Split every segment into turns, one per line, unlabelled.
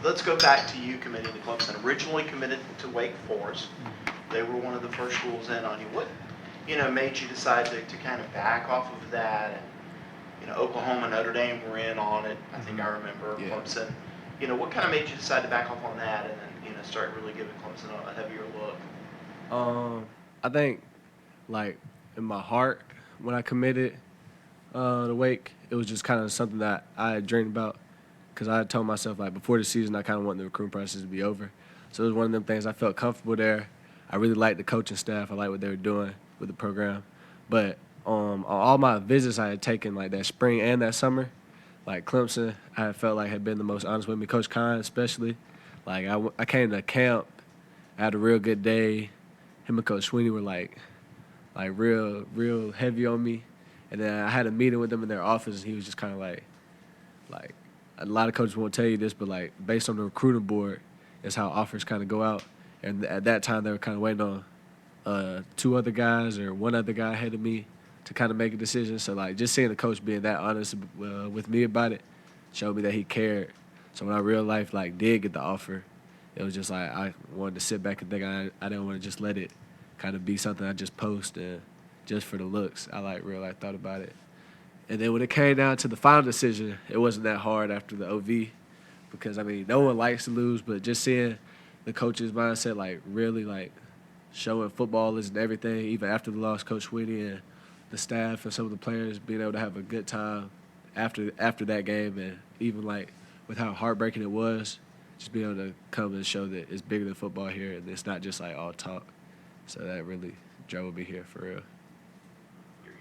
let's go back to you committing to Clemson. Originally committed to Wake Forest. They were one of the first schools in on you. What, made you decide to kind of back off of that? And, Oklahoma, Notre Dame were in on it. I think I remember Clemson. What kind of made you decide to back off on that and then, start really giving Clemson a heavier look?
I think, like, in my heart, when I committed to Wake, it was just kind of something that I had dreamed about because I had told myself, like, before the season, I kind of wanted the recruiting process to be over. So it was one of them things. I felt comfortable there. I really liked the coaching staff. I liked what they were doing with the program. But on all my visits I had taken, like, that spring and that summer, like, Clemson, I felt like had been the most honest with me. Coach Kine especially. Like, I came to camp, I had a real good day. Him and Coach Sweeney were, like real heavy on me. And then I had a meeting with them in their office, and he was just kind of like, a lot of coaches won't tell you this, but, like, based on the recruiting board is how offers kind of go out. And at that time, they were kind of waiting on two other guys or one other guy ahead of me to kind of make a decision. So, like, just seeing the coach being that honest with me about it showed me that he cared. So when I real life, like, did get the offer, it was just like I wanted to sit back and think I didn't want to just let it kind of be something I just post and just for the looks. I, like, real life thought about it. And then when it came down to the final decision, it wasn't that hard after the OV because, I mean, no one likes to lose, but just seeing the coach's mindset, like, really, like, showing football isn't everything, even after the loss, Coach Sweeney and the staff and some of the players being able to have a good time after that game, and even, like, with how heartbreaking it was, just being able to come and show that it's bigger than football here and it's not just, like, all talk. So that really drove me here for real.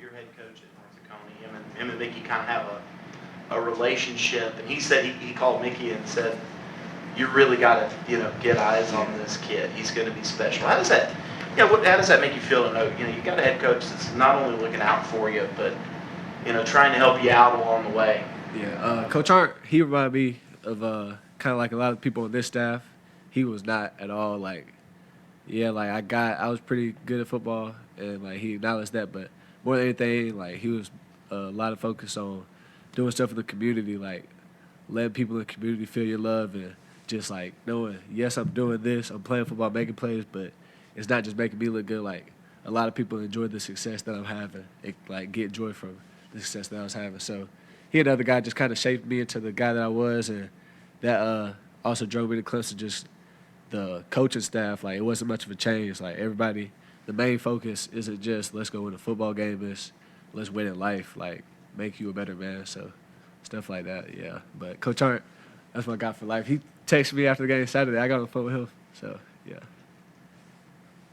Your head coach at North Dakota, him and Mickey kind of have a relationship, and he said he called Mickey and said, you really got to get eyes on this kid. He's going to be special. How does that how does that make you feel to know you got a head coach that's not only looking out for you, but trying to help you out along the way?
Yeah, Coach Hart, he reminded me of kind of like a lot of people on this staff. He was not at all like, I was pretty good at football, and, like, he acknowledged that. But more than anything, like, he was a lot of focus on doing stuff in the community, like letting people in the community feel your love and just, like, knowing, yes, I'm doing this, I'm playing football, making plays, but it's not just making me look good. Like, a lot of people enjoy the success that I'm having, like, get joy from the success that I was having. So he and the other guy just kind of shaped me into the guy that I was, and that also drove me to Clemson. Just the coaching staff, like, it wasn't much of a change. Like, everybody, the main focus isn't just let's go win a football game, it's let's win in life, like, make you a better man. So stuff like that, yeah. But Coach Hart, that's my guy for life. He texted me after the game Saturday. I got on the phone with him. So, yeah.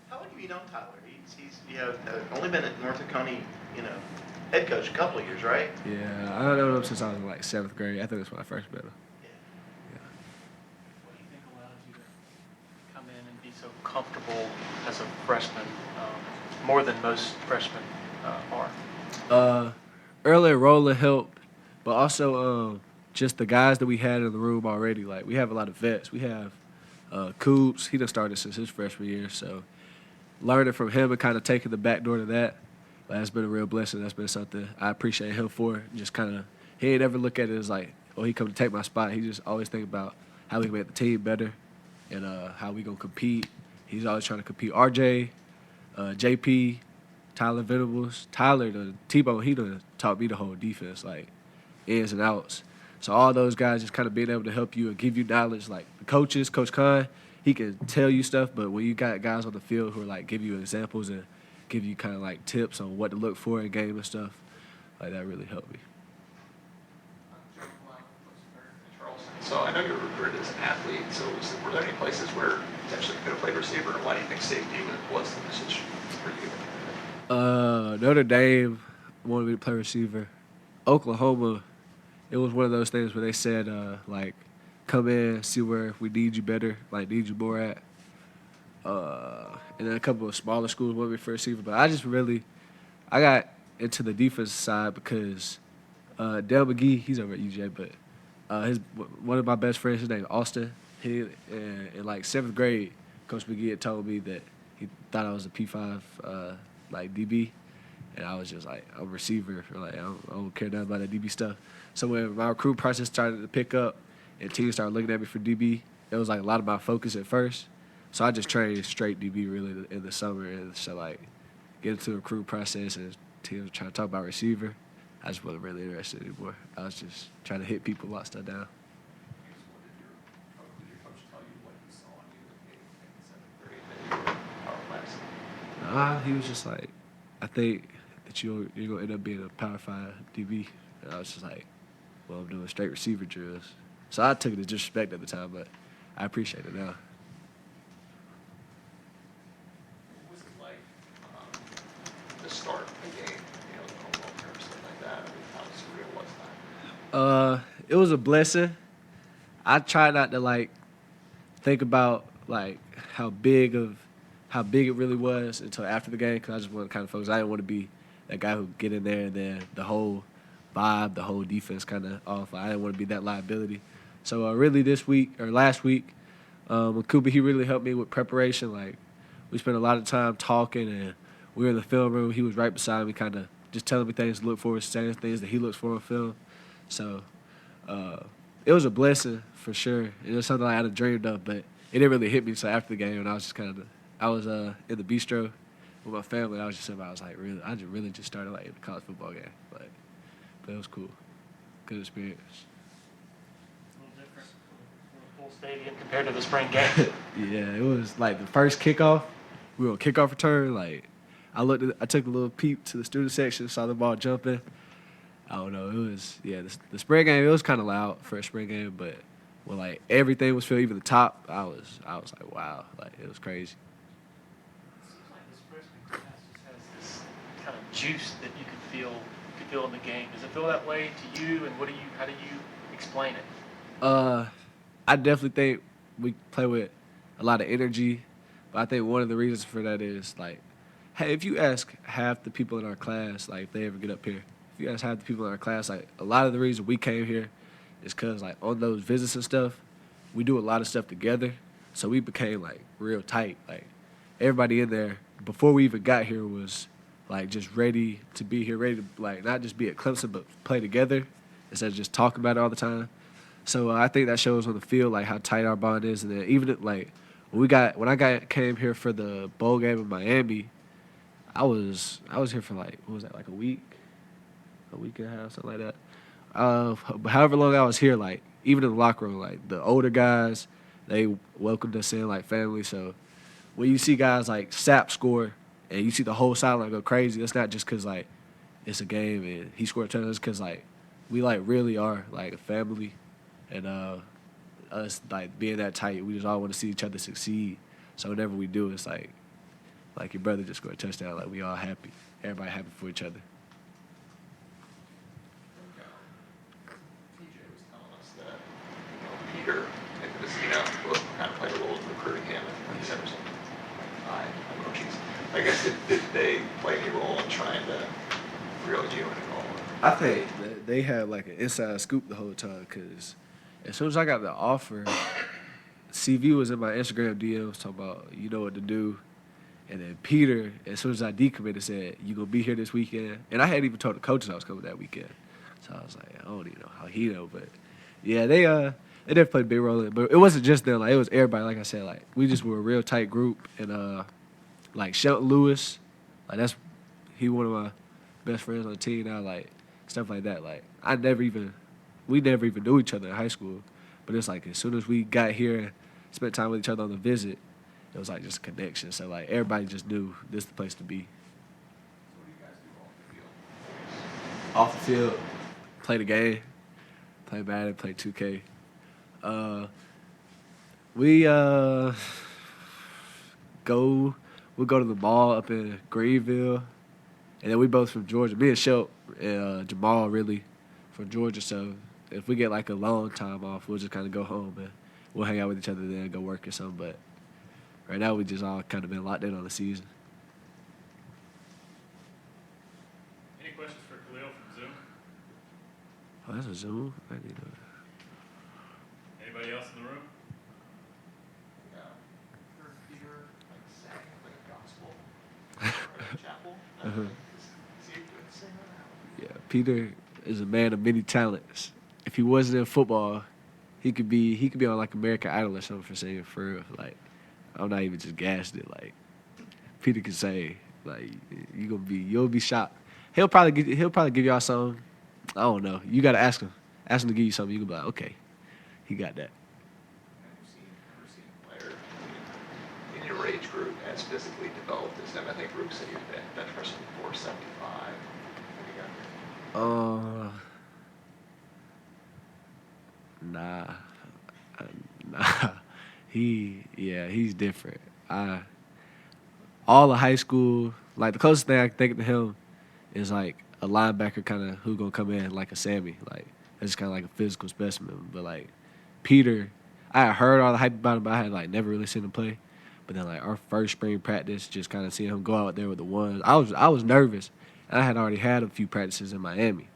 How long have you known Tyler? He's only been at North Dakota, head coach a couple of years, right?
Yeah, I don't know him since I was in, like, 7th grade. I think that's when I first met him.
Yeah.
What do you think allowed you to come in and be so comfortable as a freshman, more than most freshmen are?
Early enrolling helped, but also just the guys that we had in the room already. Like, we have a lot of vets. We have Coops. He done started since his freshman year, so learning from him and kind of taking the back door to that's been a real blessing. That's been something I appreciate him for. Just kind of, he ain't ever look at it as like, oh, he come to take my spot. He just always think about how we can make the team better and how we gonna compete. He's always trying to compete. RJ, JP, Tyler Venables, T-Bone, he done taught me the whole defense, like, ins and outs. So all those guys just kind of being able to help you and give you knowledge. Like, the coaches, Coach Kine, he can tell you stuff, but when you got guys on the field who are, like, give you examples and give you kind of, like, tips on what to look for in game and stuff, like, that really helped me.
So I know you were recruited as an athlete, so were there any places where potentially you could have played receiver, and why do you think safety was the position for you?
Notre Dame wanted me to play receiver. Oklahoma, it was one of those things where they said, like, come in, see where we need you better, like, need you more at. And then a couple of smaller schools wanted me for receiver. But I got into the defensive side because Dale McGee, he's over at UJ, but one of my best friends, his name is Austin. In like 7th grade, Coach McGee had told me that he thought I was a P5 like DB, and I was just like, I'm a receiver. Like, I don't care nothing about that DB stuff. So when my recruit process started to pick up, and teams started looking at me for DB, it was like a lot of my focus at first. So I just trained straight DB really in the summer, and so like get into the recruit process and teams were trying to talk about receiver. I just wasn't really interested anymore. I was just trying to hit people, lock stuff down.
Did your coach tell you what he saw in you in 7th grade that you were power class?
He was just like, I think that you're gonna end up being a Power 5 DB. And I was just like, well, I'm doing straight receiver drills. So I took it as disrespect at the time, but I appreciate it now.
What was it like the start of the game, the home opener or something like that? I mean, how surreal was that?
It was a blessing. I try not to like think about like how big it really was until after the game, because I just want to kind of focus. I didn't want to be that guy who get in there and then the whole vibe, the whole defense kind of off. I didn't want to be that liability. So really last week, with Cooper, he really helped me with preparation. Like we spent a lot of time talking, and we were in the film room. He was right beside me, kind of just telling me things to look for, saying things that he looks for in film. So it was a blessing for sure. It was something I had dreamed of, but it didn't really hit me until after the game, and I was just kind of I was in the bistro with my family. I was just sitting there, I was like, I really just started like in the college football game, but it was cool, good experience.
A little different, a full stadium compared to the spring game.
Yeah, it was like the first kickoff. We were on kickoff return. Like I took a little peep to the student section, saw the ball jumping. I don't know. It was the spring game. It was kind of loud for a spring game, but when like everything was filled, even the top, I was like, wow, like it was crazy.
It seems like this freshman class just has this kind of juice that you could feel in the game. Does it feel that way to you? And how do you explain it?
I definitely think we play with a lot of energy, but I think one of the reasons for that is like, hey, if you ask half the people in our class, like if they ever get up here, if you ask half the people in our class, like a lot of the reason we came here is because like on those visits and stuff, we do a lot of stuff together, so we became like real tight. Like everybody in there before we even got here was like just ready to be here, ready to like not just be at Clemson but play together instead of just talking about it all the time. So I think that shows on the field like how tight our bond is, and then even like when I came here for the bowl game in Miami, I was here for like what was that, like a week and a half, something like that. However long I was here, like even in the locker room, like the older guys, they welcomed us in like family. So when you see guys like Sapp score and you see the whole sideline go crazy, it's not just because like it's a game and he scored a touchdown. It's because like we like really are like a family, and us like being that tight, we just all want to see each other succeed. So whenever we do, it's like your brother just scored a touchdown, like we all happy, everybody happy for each other.
TJ was telling us that, Peter and Messina both kind of played a role in recruiting him, and he said or something. I guess did they play any role in trying to reel you in at all?
I think that they had like an inside scoop the whole time, because as soon as I got the offer, CV was in my Instagram DMs talking about you know what to do. And then Peter, as soon as I decommitted, said, you going to be here this weekend? And I hadn't even told the coaches I was coming that weekend. So I was like, I don't even know how he know. But, yeah, they definitely played a big role in it. But it wasn't just them. Like, it was everybody. Like I said, like, we just were a real tight group. And, like, Shelton Lewis, like, he one of my best friends on the team now. Like, stuff like that. Like, we never even knew each other in high school. But it's like as soon as we got here and spent time with each other on the visit, it was like just a connection. So like everybody just knew this is the place to be.
So what do you guys do off the field?
Off the field, play the game, play Madden, play 2K. We'll go to the mall up in Greenville, and then we both from Georgia. Me and Shelt and Jamal really from Georgia. So if we get like a long time off, we'll just kind of go home and we'll hang out with each other there and go work or something. But right now, we just all kind of been locked in on the season.
Any questions for Khalil from Zoom?
Oh, that's a Zoom? I didn't know that.
Anybody else in the room?
Yeah. Heard Peter like sang like a gospel or a chapel. Is he a good singer?
Yeah, Peter is a man of many talents. If he wasn't in football, he could be on like American Idol or something for singing for real. Like I'm not even just gassing it. Like Peter could say like you'll be shocked. He'll probably give y'all something. I don't know. You gotta ask him. Ask him to give you something. You can be like, okay, he got that.
Have you seen a player in your age group as physically developed as him? I think Rook said he was bench pressing 475. Have you got
Nah, nah. He's different. All of high school, like the closest thing I can think to him is like a linebacker kind of who gonna come in like a Sammy, like that's kind of like a physical specimen. But like Peter, I had heard all the hype about him, but I had like never really seen him play. But then like our first spring practice, just kind of seeing him go out there with the ones, I was nervous, and I had already had a few practices in Miami.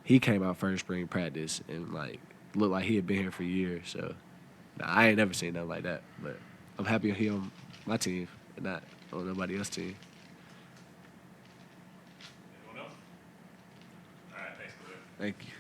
He came out first spring practice and like looked like he had been here for years. So nah, I ain't never seen nothing like that. But I'm happy he on my team and not on nobody else's team.
Anyone else? All right, thanks, Khalil.
Thank you.